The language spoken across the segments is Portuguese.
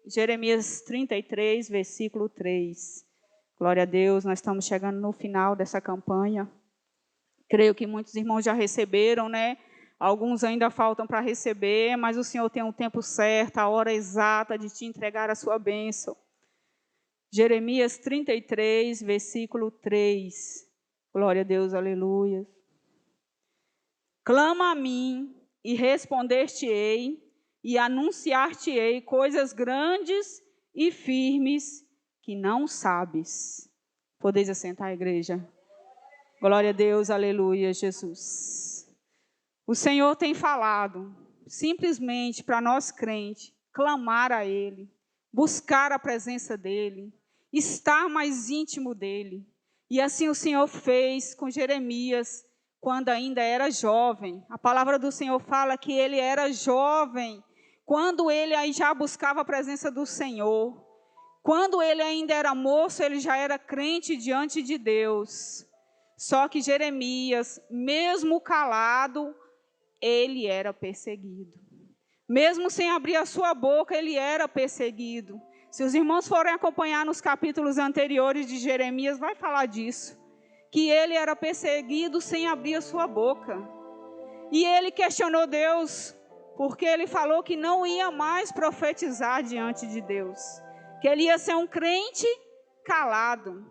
Jeremias 33, versículo 3. Glória a Deus, nós estamos chegando no final dessa campanha. Creio que muitos irmãos já receberam, né? Alguns ainda faltam para receber, mas o Senhor tem um tempo certo, a hora exata de te entregar a sua bênção. Jeremias 33, versículo 3. Glória a Deus, aleluia. Clama a mim e responder-te-ei e anunciar-te-ei coisas grandes e firmes que não sabes. Podeis assentar, igreja. Glória a Deus, aleluia, Jesus. O Senhor tem falado simplesmente para nós crentes, clamar a Ele, buscar a presença dEle, estar mais íntimo dEle. E assim o Senhor fez com Jeremias, quando ainda era jovem. A palavra do Senhor fala que ele era jovem, quando ele aí já buscava a presença do Senhor. Quando ele ainda era moço, ele já era crente diante de Deus. Só que Jeremias, mesmo calado, ele era perseguido. Mesmo sem abrir a sua boca, ele era perseguido. Se os irmãos forem acompanhar nos capítulos anteriores de Jeremias, vai falar disso. Que ele era perseguido sem abrir a sua boca. E ele questionou Deus, porque ele falou que não ia mais profetizar diante de Deus. Que ele ia ser um crente calado.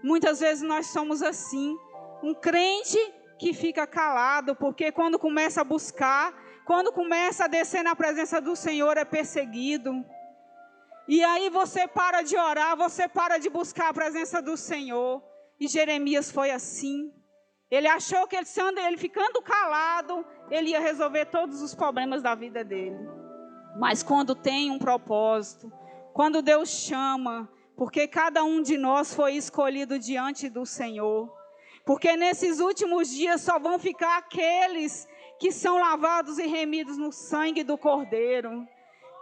Muitas vezes nós somos assim, um crente que fica calado, porque quando começa a buscar, quando começa a descer na presença do Senhor, é perseguido. E aí você para de orar, você para de buscar a presença do Senhor. E Jeremias foi assim. Ele achou que ele ficando calado, ele ia resolver todos os problemas da vida dele. Mas quando tem um propósito, quando Deus chama, porque cada um de nós foi escolhido diante do Senhor. Porque nesses últimos dias só vão ficar aqueles que são lavados e remidos no sangue do Cordeiro.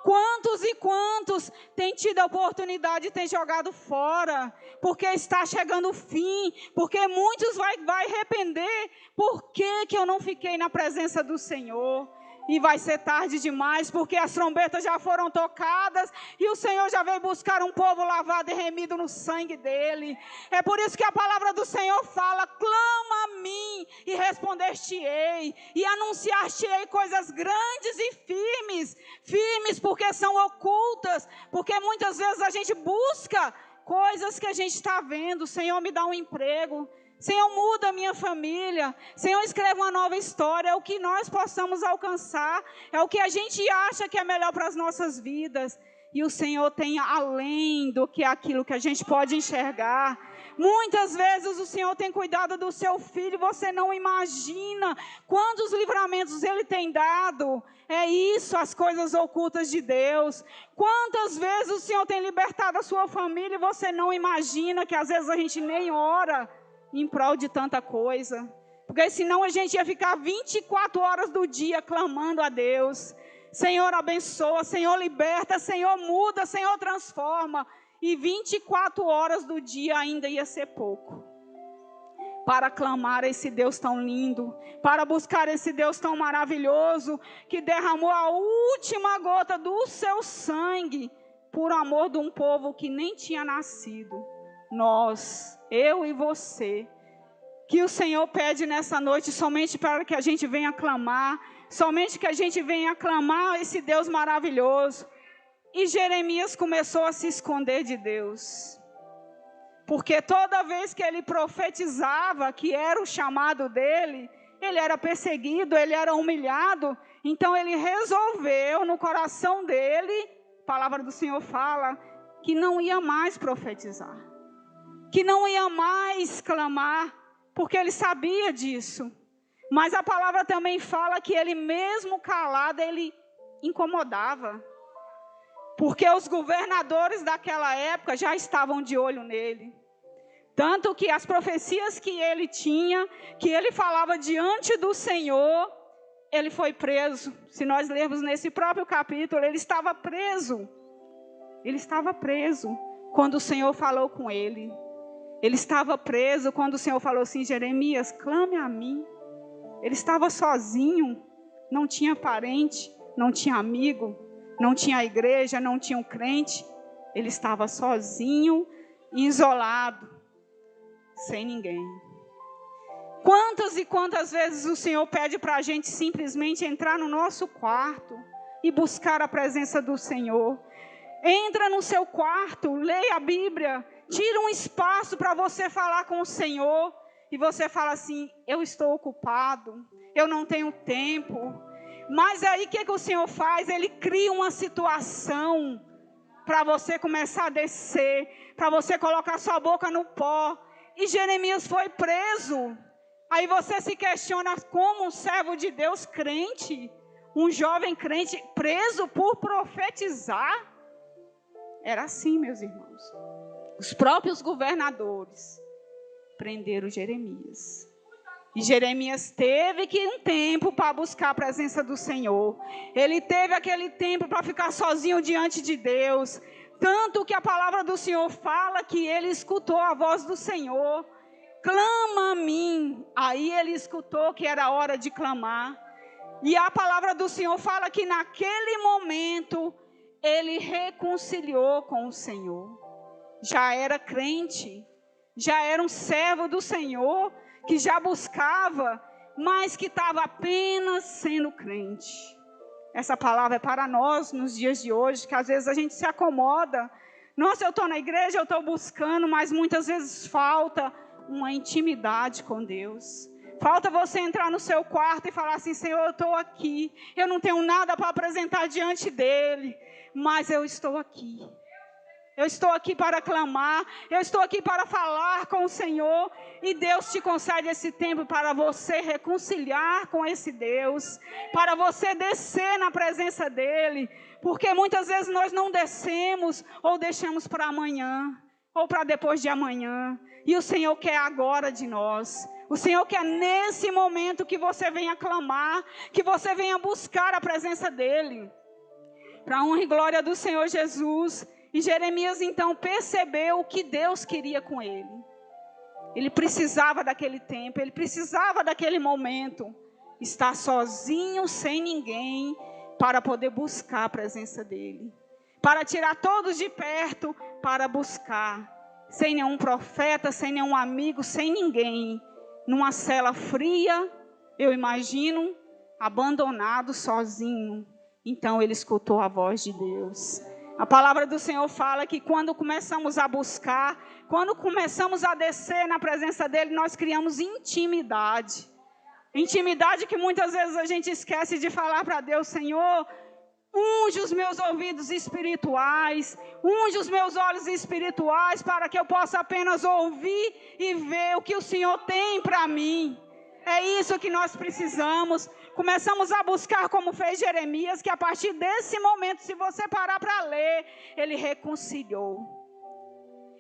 Quantos e quantos têm tido a oportunidade e têm jogado fora, porque está chegando o fim, porque muitos vai arrepender, por que eu não fiquei na presença do Senhor? E vai ser tarde demais, porque as trombetas já foram tocadas e o Senhor já veio buscar um povo lavado e remido no sangue dele. É por isso que a palavra do Senhor fala: clama a mim e responder-te-ei e anunciar-te-ei coisas grandes e firmes. Firmes porque são ocultas, porque muitas vezes a gente busca coisas que a gente está vendo. Senhor, me dá um emprego. Senhor, muda a minha família. Senhor, escreve uma nova história. É o que nós possamos alcançar. É o que a gente acha que é melhor para as nossas vidas. E o Senhor tem além do que aquilo que a gente pode enxergar. Muitas vezes o Senhor tem cuidado do seu filho. Você não imagina quantos livramentos Ele tem dado. É isso, as coisas ocultas de Deus. Quantas vezes o Senhor tem libertado a sua família e você não imagina, que às vezes a gente nem ora em prol de tanta coisa, porque senão a gente ia ficar 24 horas do dia clamando a Deus: Senhor, abençoa, Senhor, liberta, Senhor, muda, Senhor, transforma, e 24 horas do dia ainda ia ser pouco para clamar a esse Deus tão lindo, para buscar esse Deus tão maravilhoso, que derramou a última gota do seu sangue por amor de um povo que nem tinha nascido. Nós, eu e você, que o Senhor pede nessa noite somente para que a gente venha clamar, somente que a gente venha clamar esse Deus maravilhoso. E Jeremias começou a se esconder de Deus, porque toda vez que ele profetizava, que era o chamado dele, ele era perseguido, ele era humilhado. Então ele resolveu no coração dele, a palavra do Senhor fala, que não ia mais profetizar, que não ia mais clamar, porque ele sabia disso. Mas a palavra também fala que ele mesmo calado, ele incomodava, porque os governadores daquela época já estavam de olho nele. Tanto que as profecias que ele tinha, que ele falava diante do Senhor, ele foi preso. Se nós lermos nesse próprio capítulo, ele estava preso. Ele estava preso quando o Senhor falou com ele. Ele estava preso quando o Senhor falou assim: Jeremias, clame a mim. Ele estava sozinho, não tinha parente, não tinha amigo. não tinha a igreja, não tinha um crente. Ele estava sozinho, isolado, sem ninguém. Quantas e quantas vezes o Senhor pede para a gente simplesmente entrar no nosso quarto e buscar a presença do Senhor. Entra no seu quarto, leia a Bíblia, tira um espaço para você falar com o Senhor. E você fala assim, eu estou ocupado, eu não tenho tempo. Mas aí o que o Senhor faz? Ele cria uma situação para você começar a descer, para você colocar sua boca no pó. E Jeremias foi preso. Aí você se questiona como um servo de Deus crente, um jovem crente preso por profetizar. Era assim, meus irmãos. Os próprios governadores prenderam Jeremias. E Jeremias teve um tempo para buscar a presença do Senhor. Ele teve aquele tempo para ficar sozinho diante de Deus. Tanto que a palavra do Senhor fala que ele escutou a voz do Senhor. Clama a mim. Aí ele escutou que era hora de clamar. E a palavra do Senhor fala que naquele momento ele reconciliou com o Senhor. Já era crente, já era um servo do Senhor, que já buscava, mas que estava apenas sendo crente. Essa palavra é para nós nos dias de hoje, que às vezes a gente se acomoda. Nossa, eu estou na igreja, eu estou buscando, mas muitas vezes falta uma intimidade com Deus. Falta você entrar no seu quarto e falar assim, Senhor, eu estou aqui. Eu não tenho nada para apresentar diante dEle, mas eu estou aqui. Eu estou aqui para clamar, eu estou aqui para falar com o Senhor. E Deus te concede esse tempo para você reconciliar com esse Deus, para você descer na presença dEle. Porque muitas vezes nós não descemos ou deixamos para amanhã, ou para depois de amanhã. E o Senhor quer agora de nós. O Senhor quer nesse momento que você venha clamar, que você venha buscar a presença dEle. Para a honra e glória do Senhor Jesus. E Jeremias então percebeu o que Deus queria com ele. Ele precisava daquele tempo, ele precisava daquele momento. Estar sozinho, sem ninguém, para poder buscar a presença dele. Para tirar todos de perto, para buscar. Sem nenhum profeta, sem nenhum amigo, sem ninguém. Numa cela fria, eu imagino, abandonado, sozinho. Então ele escutou a voz de Deus. A palavra do Senhor fala que quando começamos a buscar, quando começamos a descer na presença dEle, nós criamos intimidade. Intimidade que muitas vezes a gente esquece de falar para Deus, Senhor, unge os meus ouvidos espirituais, unge os meus olhos espirituais, para que eu possa apenas ouvir e ver o que o Senhor tem para mim. É isso que nós precisamos. Começamos a buscar como fez Jeremias, que a partir desse momento, se você parar para ler, ele reconciliou.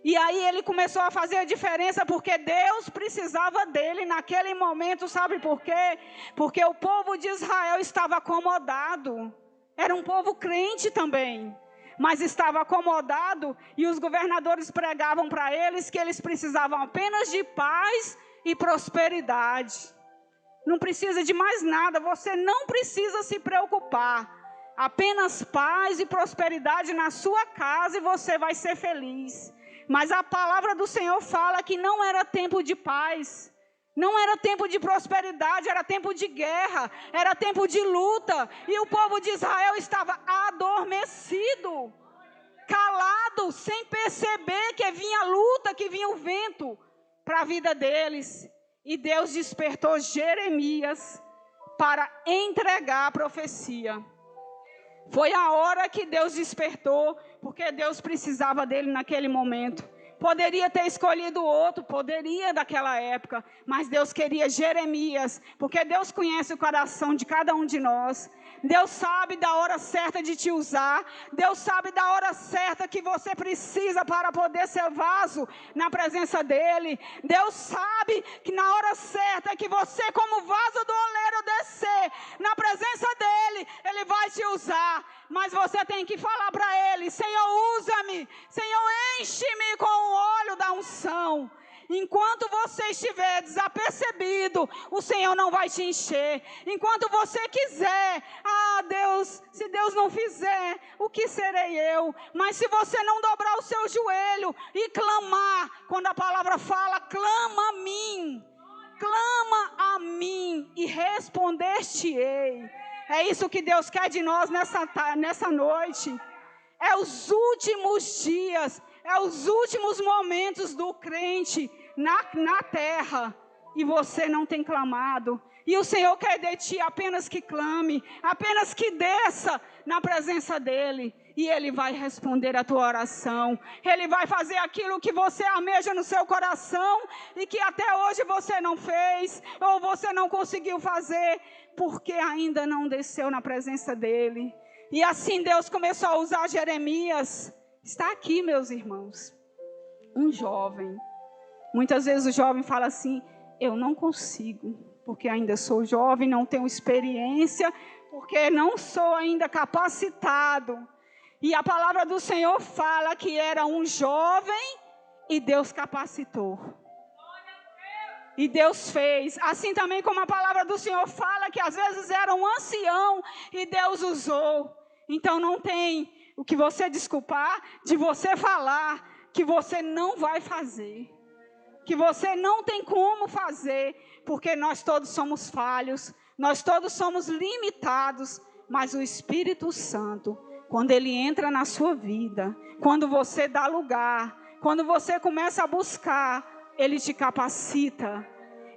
E aí ele começou a fazer a diferença, porque Deus precisava dele naquele momento, sabe por quê? Porque o povo de Israel estava acomodado. Era um povo crente também, mas estava acomodado, e os governadores pregavam para eles que eles precisavam apenas de paz e prosperidade. Não precisa de mais nada, você não precisa se preocupar. Apenas paz e prosperidade na sua casa e você vai ser feliz. Mas a palavra do Senhor fala que não era tempo de paz, não era tempo de prosperidade, era tempo de guerra, era tempo de luta. E o povo de Israel estava adormecido, calado, sem perceber que vinha a luta, que vinha o vento para a vida deles. E Deus despertou Jeremias para entregar a profecia. Foi a hora que Deus despertou, porque Deus precisava dele naquele momento. Poderia ter escolhido outro, poderia daquela época, mas Deus queria Jeremias, porque Deus conhece o coração de cada um de nós. Deus sabe da hora certa de te usar. Deus sabe da hora certa que você precisa para poder ser vaso na presença dEle. Deus sabe que na hora certa que você, como vaso do oleiro, descer na presença dEle, Ele vai te usar. Mas você tem que falar para Ele, Senhor, usa-me. Senhor, enche-me com o óleo da unção. Enquanto você estiver desapercebido, o Senhor não vai te encher. Enquanto você quiser, Deus, se Deus não fizer, o que serei eu? Mas se você não dobrar o seu joelho e clamar, quando a palavra fala, clama a mim e responder-te-ei. É isso que Deus quer de nós nessa noite. É os últimos dias, é os últimos momentos do crente na terra. E você não tem clamado. E o Senhor quer de ti apenas que clame, apenas que desça na presença dEle. E Ele vai responder a tua oração. Ele vai fazer aquilo que você almeja no seu coração e que até hoje você não fez, ou você não conseguiu fazer, porque ainda não desceu na presença dEle. E assim Deus começou a usar Jeremias. Está aqui, meus irmãos, um jovem. Muitas vezes o jovem fala assim, eu não consigo, porque ainda sou jovem, não tenho experiência, porque não sou ainda capacitado. E a palavra do Senhor fala que era um jovem e Deus capacitou. E Deus fez. Assim também como a palavra do Senhor fala que às vezes era um ancião e Deus usou. Então não tem o que você desculpar de você falar que você não vai fazer. Que você não tem como fazer, porque nós todos somos falhos, nós todos somos limitados, mas o Espírito Santo, quando Ele entra na sua vida, quando você dá lugar, quando você começa a buscar, Ele te capacita,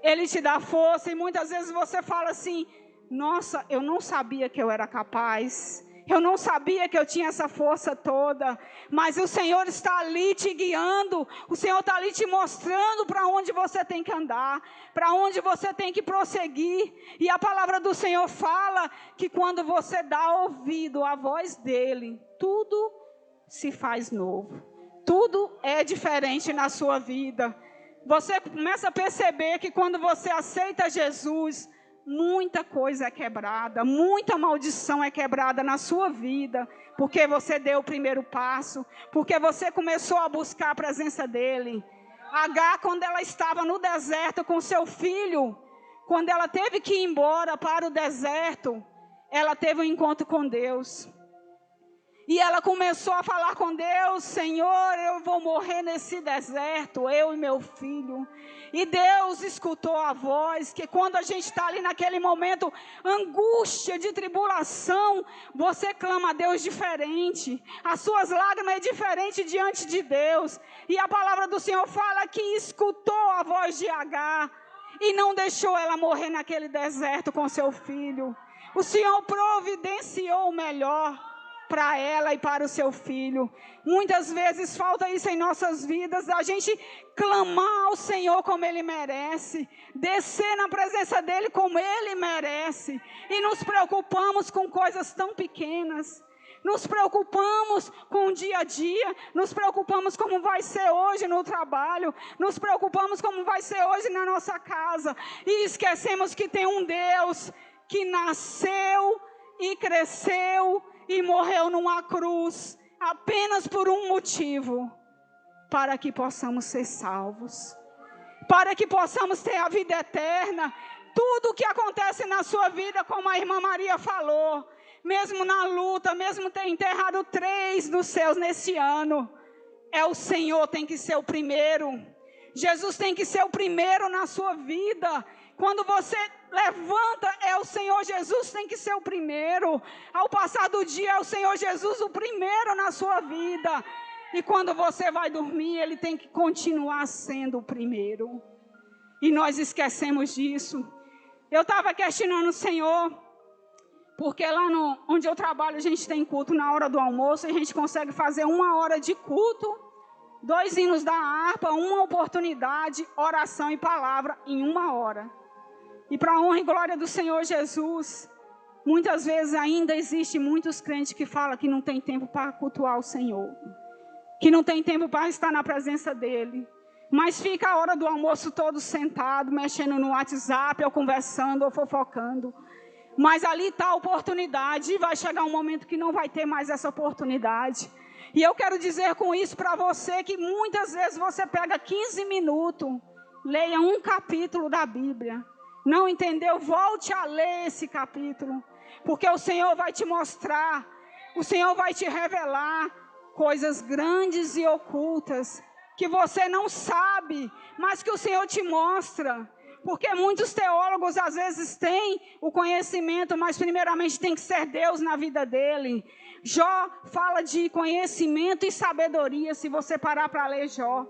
Ele te dá força. E muitas vezes você fala assim, nossa, eu não sabia que eu era capaz, eu não sabia que eu tinha essa força toda, mas o Senhor está ali te guiando, o Senhor está ali te mostrando para onde você tem que andar, para onde você tem que prosseguir. E a palavra do Senhor fala que quando você dá ouvido à voz dEle, tudo se faz novo, tudo é diferente na sua vida. Você começa a perceber que quando você aceita Jesus, muita coisa é quebrada, muita maldição é quebrada na sua vida, porque você deu o primeiro passo, porque você começou a buscar a presença dEle. Agar, quando ela estava no deserto com seu filho, quando ela teve que ir embora para o deserto, ela teve um encontro com Deus. E ela começou a falar com Deus, Senhor, eu vou morrer nesse deserto, eu e meu filho. E Deus escutou a voz, que quando a gente está ali naquele momento, angústia de tribulação, você clama a Deus diferente. As suas lágrimas é diferente diante de Deus. E a palavra do Senhor fala que escutou a voz de Agar e não deixou ela morrer naquele deserto com seu filho. O Senhor providenciou o melhor para ela e para o seu filho. Muitas vezes falta isso em nossas vidas, a gente clamar ao Senhor como Ele merece, descer na presença dEle como Ele merece, e nos preocupamos com coisas tão pequenas, nos preocupamos com o dia a dia, nos preocupamos como vai ser hoje no trabalho, nos preocupamos como vai ser hoje na nossa casa, e esquecemos que tem um Deus que nasceu e cresceu e morreu numa cruz, apenas por um motivo, para que possamos ser salvos, para que possamos ter a vida eterna. Tudo o que acontece na sua vida, como a irmã Maria falou, mesmo na luta, mesmo ter enterrado 3 dos seus nesse ano, o Senhor tem que ser o primeiro, Jesus tem que ser o primeiro na sua vida. Quando você levanta, o Senhor Jesus tem que ser o primeiro. Ao passar do dia, é o Senhor Jesus o primeiro na sua vida. E quando você vai dormir, Ele tem que continuar sendo o primeiro. E nós esquecemos disso. Eu estava questionando o Senhor, porque lá onde eu trabalho, a gente tem culto na hora do almoço, e a gente consegue fazer 1 hora de culto, 2 hinos da harpa, 1 oportunidade, oração e palavra em 1 hora. E para a honra e glória do Senhor Jesus, muitas vezes ainda existe muitos crentes que falam que não tem tempo para cultuar o Senhor, que não tem tempo para estar na presença dEle, mas fica a hora do almoço todo sentado, mexendo no WhatsApp, ou conversando, ou fofocando. Mas ali está a oportunidade, e vai chegar um momento que não vai ter mais essa oportunidade. E eu quero dizer com isso para você que muitas vezes você pega 15 minutos, leia um capítulo da Bíblia. Não entendeu? Volte a ler esse capítulo. Porque o Senhor vai te mostrar, o Senhor vai te revelar coisas grandes e ocultas que você não sabe, mas que o Senhor te mostra. Porque muitos teólogos às vezes têm o conhecimento, mas primeiramente tem que ser Deus na vida dele. Jó fala de conhecimento e sabedoria, se você parar para ler Jó.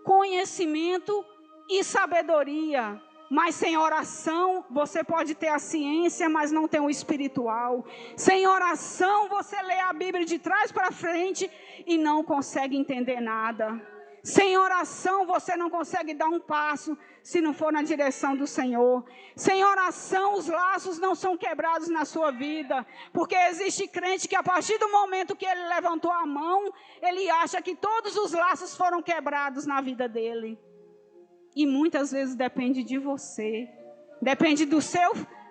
Conhecimento e sabedoria. Mas sem oração, você pode ter a ciência, mas não tem o espiritual. Sem oração, você lê a Bíblia de trás para frente e não consegue entender nada. Sem oração, você não consegue dar um passo se não for na direção do Senhor. Sem oração, os laços não são quebrados na sua vida. Porque existe crente que a partir do momento que ele levantou a mão, ele acha que todos os laços foram quebrados na vida dele. E muitas vezes depende de você, depende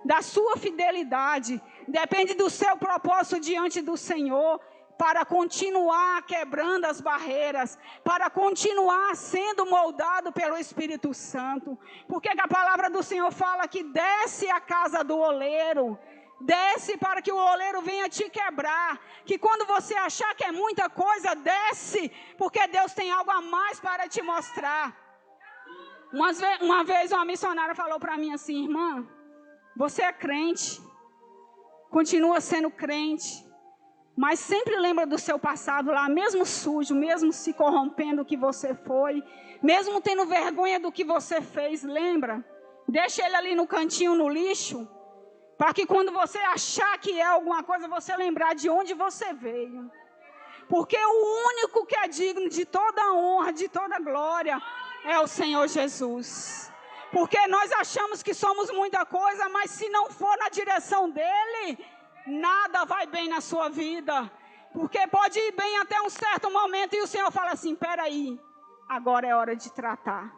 da sua fidelidade, depende do seu propósito diante do Senhor, para continuar quebrando as barreiras, para continuar sendo moldado pelo Espírito Santo. Porque a palavra do Senhor fala que desce a casa do oleiro, desce para que o oleiro venha te quebrar, que quando você achar que é muita coisa, desce, porque Deus tem algo a mais para te mostrar. Uma vez uma missionária falou para mim assim: irmã, você é crente, continua sendo crente, mas sempre lembra do seu passado lá, mesmo sujo, mesmo se corrompendo do que você foi, mesmo tendo vergonha do que você fez, lembra? Deixa ele ali no cantinho, no lixo, para que quando você achar que é alguma coisa, você lembrar de onde você veio. Porque o único que é digno de toda honra, de toda glória, é o Senhor Jesus. Porque nós achamos que somos muita coisa, mas se não for na direção dele, nada vai bem na sua vida. Porque pode ir bem até um certo momento e o Senhor fala assim: peraí, agora é hora de tratar.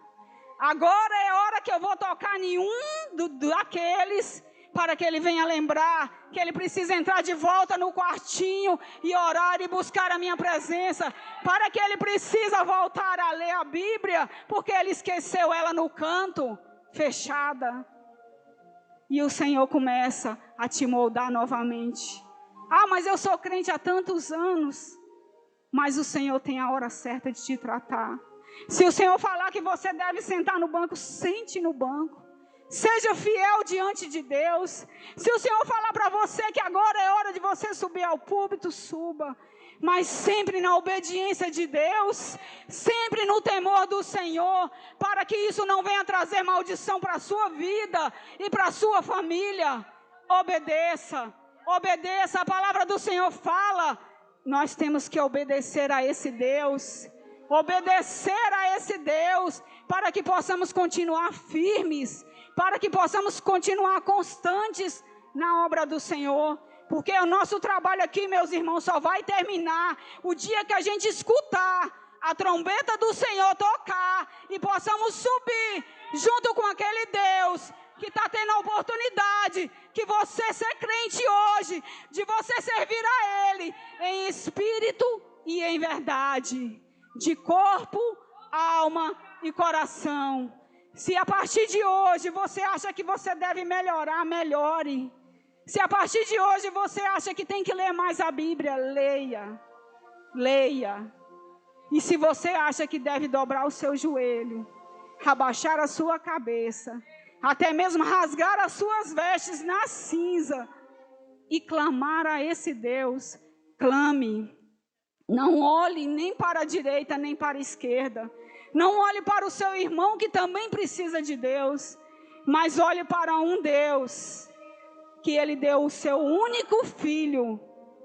Agora é hora que eu vou tocar em um daqueles, para que ele venha lembrar que ele precisa entrar de volta no quartinho e orar e buscar a minha presença, para que ele precisa voltar a ler a Bíblia, porque ele esqueceu ela no canto, fechada. E o Senhor começa a te moldar novamente. Ah, mas eu sou crente há tantos anos. Mas o Senhor tem a hora certa de te tratar. Se o Senhor falar que você deve sentar no banco, sente no banco. Seja fiel diante de Deus. Se o Senhor falar para você que agora é hora de você subir ao púlpito, suba. Mas sempre na obediência de Deus, sempre no temor do Senhor, para que isso não venha trazer maldição para a sua vida e para a sua família. Obedeça, obedeça. A palavra do Senhor fala, nós temos que obedecer a esse Deus. Obedecer a esse Deus, para que possamos continuar firmes, para que possamos continuar constantes na obra do Senhor. Porque o nosso trabalho aqui, meus irmãos, só vai terminar o dia que a gente escutar a trombeta do Senhor tocar e possamos subir junto com aquele Deus que está tendo a oportunidade que você ser crente hoje, de você servir a Ele em espírito e em verdade, de corpo, alma e coração. Se a partir de hoje você acha que você deve melhorar, melhore. Se a partir de hoje você acha que tem que ler mais a Bíblia, leia. Leia. E se você acha que deve dobrar o seu joelho, abaixar a sua cabeça, até mesmo rasgar as suas vestes na cinza e clamar a esse Deus, clame. Não olhe nem para a direita nem para a esquerda. Não olhe para o seu irmão que também precisa de Deus, mas olhe para um Deus que Ele deu o seu único filho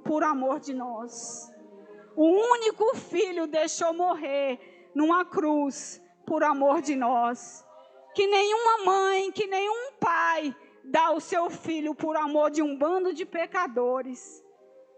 por amor de nós. O único filho deixou morrer numa cruz por amor de nós. Que nenhuma mãe, que nenhum pai dá o seu filho por amor de um bando de pecadores,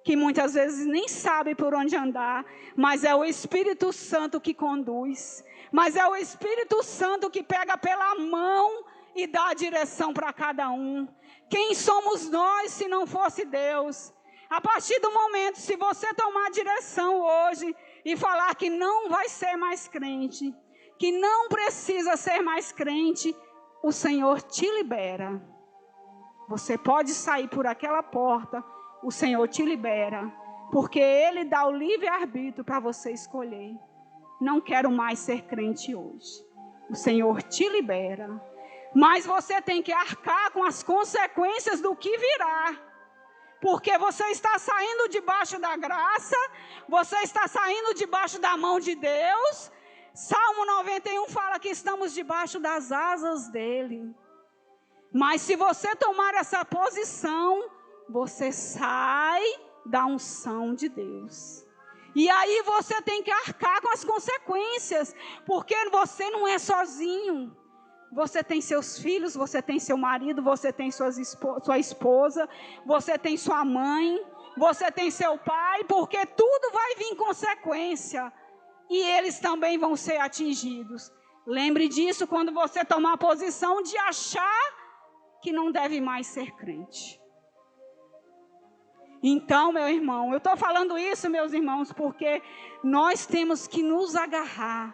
que muitas vezes nem sabe por onde andar, mas é o Espírito Santo que conduz. Mas é o Espírito Santo que pega pela mão e dá a direção para cada um. Quem somos nós se não fosse Deus? A partir do momento, se você tomar direção hoje e falar que não vai ser mais crente, que não precisa ser mais crente, o Senhor te libera. Você pode sair por aquela porta, o Senhor te libera, porque Ele dá o livre-arbítrio para você escolher. Não quero mais ser crente hoje. O Senhor te libera. Mas você tem que arcar com as consequências do que virá. Porque você está saindo debaixo da graça, você está saindo debaixo da mão de Deus. Salmo 91 fala que estamos debaixo das asas dEle. Mas se você tomar essa posição, você sai da unção de Deus. E aí você tem que arcar com as consequências, porque você não é sozinho. Você tem seus filhos, você tem seu marido, você tem sua esposa, você tem sua mãe, você tem seu pai, porque tudo vai vir em consequência. E eles também vão ser atingidos. Lembre disso quando você tomar a posição de achar que não deve mais ser crente. Então, meu irmão, eu estou falando isso, meus irmãos, porque nós temos que nos agarrar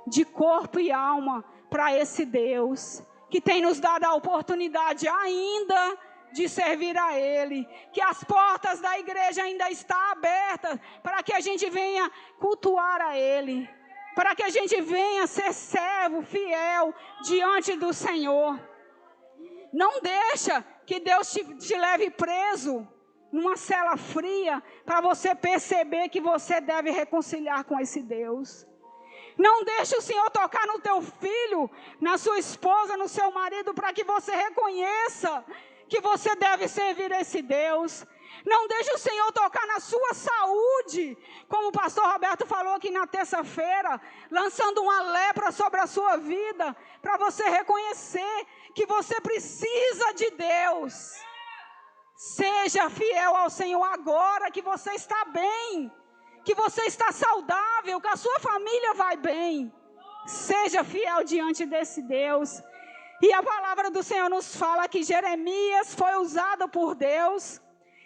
de corpo e alma para esse Deus, que tem nos dado a oportunidade ainda de servir a Ele, que as portas da igreja ainda estão abertas para que a gente venha cultuar a Ele, para que a gente venha ser servo fiel diante do Senhor. Não deixa que Deus te leve preso numa cela fria, para você perceber que você deve reconciliar com esse Deus. Não deixe o Senhor tocar no teu filho, na sua esposa, no seu marido, para que você reconheça que você deve servir esse Deus. Não deixe o Senhor tocar na sua saúde, como o pastor Roberto falou aqui na terça-feira, lançando uma lepra sobre a sua vida, para você reconhecer que você precisa de Deus. Seja fiel ao Senhor agora que você está bem, que você está saudável, que a sua família vai bem. Seja fiel diante desse Deus. E a palavra do Senhor nos fala que Jeremias foi usado por Deus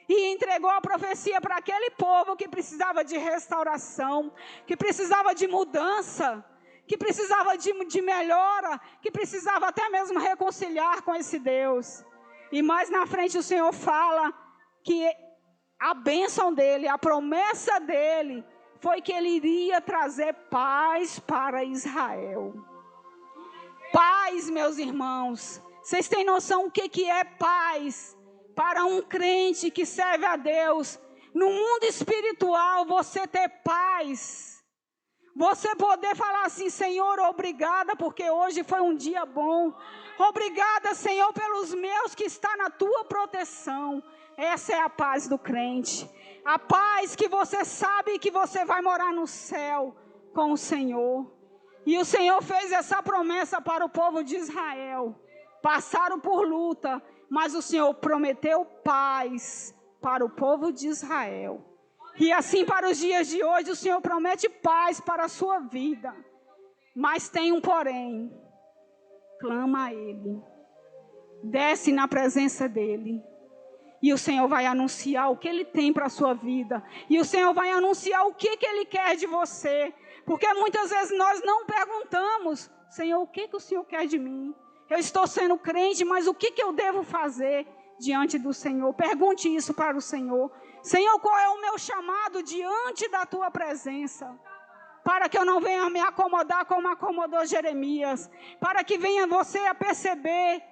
e entregou a profecia para aquele povo que precisava de restauração, que precisava de mudança, que precisava de melhora, que precisava até mesmo reconciliar com esse Deus. E mais na frente o Senhor fala que a bênção dele, a promessa dele, foi que ele iria trazer paz para Israel. Paz, meus irmãos. Vocês têm noção o que é paz para um crente que serve a Deus? No mundo espiritual, você ter paz. Você poder falar assim: Senhor, obrigada, porque hoje foi um dia bom. Obrigada, Senhor, pelos meus que está na tua proteção. Essa é a paz do crente. A paz que você sabe que você vai morar no céu com o Senhor. E o Senhor fez essa promessa para o povo de Israel. Passaram por luta, mas o Senhor prometeu paz para o povo de Israel. E assim para os dias de hoje, o Senhor promete paz para a sua vida. Mas tem um porém. Clama a Ele. Desce na presença dEle. E o Senhor vai anunciar o que Ele tem para a sua vida. E o Senhor vai anunciar o que Ele quer de você. Porque muitas vezes nós não perguntamos: Senhor, o que o Senhor quer de mim? Eu estou sendo crente, mas o que eu devo fazer diante do Senhor? Pergunte isso para o Senhor. Senhor, qual é o meu chamado diante da tua presença? Para que eu não venha me acomodar como acomodou Jeremias. Para que venha você a perceber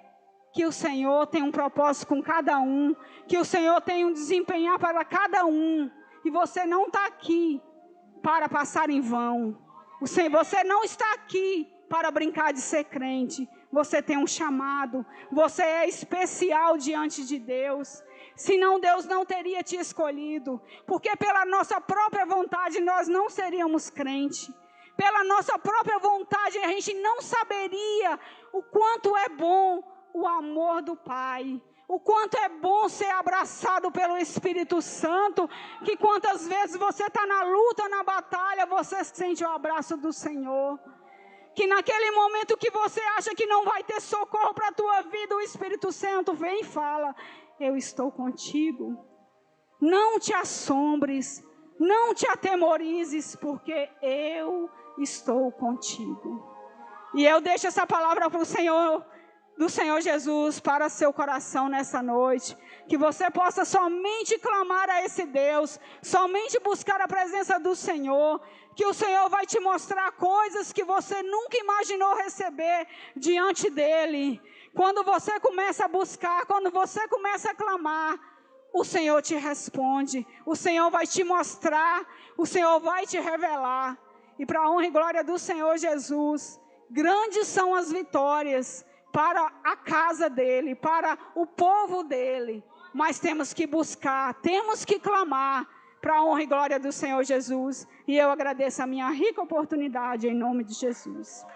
que o Senhor tem um propósito com cada um. Que o Senhor tem um desempenhar para cada um. E você não está aqui para passar em vão. Você não está aqui para brincar de ser crente. Você tem um chamado. Você é especial diante de Deus. Senão Deus não teria te escolhido. Porque pela nossa própria vontade nós não seríamos crente. Pela nossa própria vontade a gente não saberia o quanto é bom o amor do Pai. O quanto é bom ser abraçado pelo Espírito Santo. Que quantas vezes você está na luta, na batalha, você sente o abraço do Senhor. Que naquele momento que você acha que não vai ter socorro para a tua vida, o Espírito Santo vem e fala: eu estou contigo. Não te assombres, não te atemorizes, porque eu estou contigo. E eu deixo essa palavra para o Senhor, do Senhor Jesus, para seu coração nessa noite. Que você possa somente clamar a esse Deus, somente buscar a presença do Senhor. Que o Senhor vai te mostrar coisas que você nunca imaginou receber diante dEle. Quando você começa a buscar, quando você começa a clamar, o Senhor te responde, o Senhor vai te mostrar, o Senhor vai te revelar. E para a honra e glória do Senhor Jesus, grandes são as vitórias para a casa dEle, para o povo dEle. Mas temos que buscar, temos que clamar para a honra e glória do Senhor Jesus. E eu agradeço a minha rica oportunidade em nome de Jesus.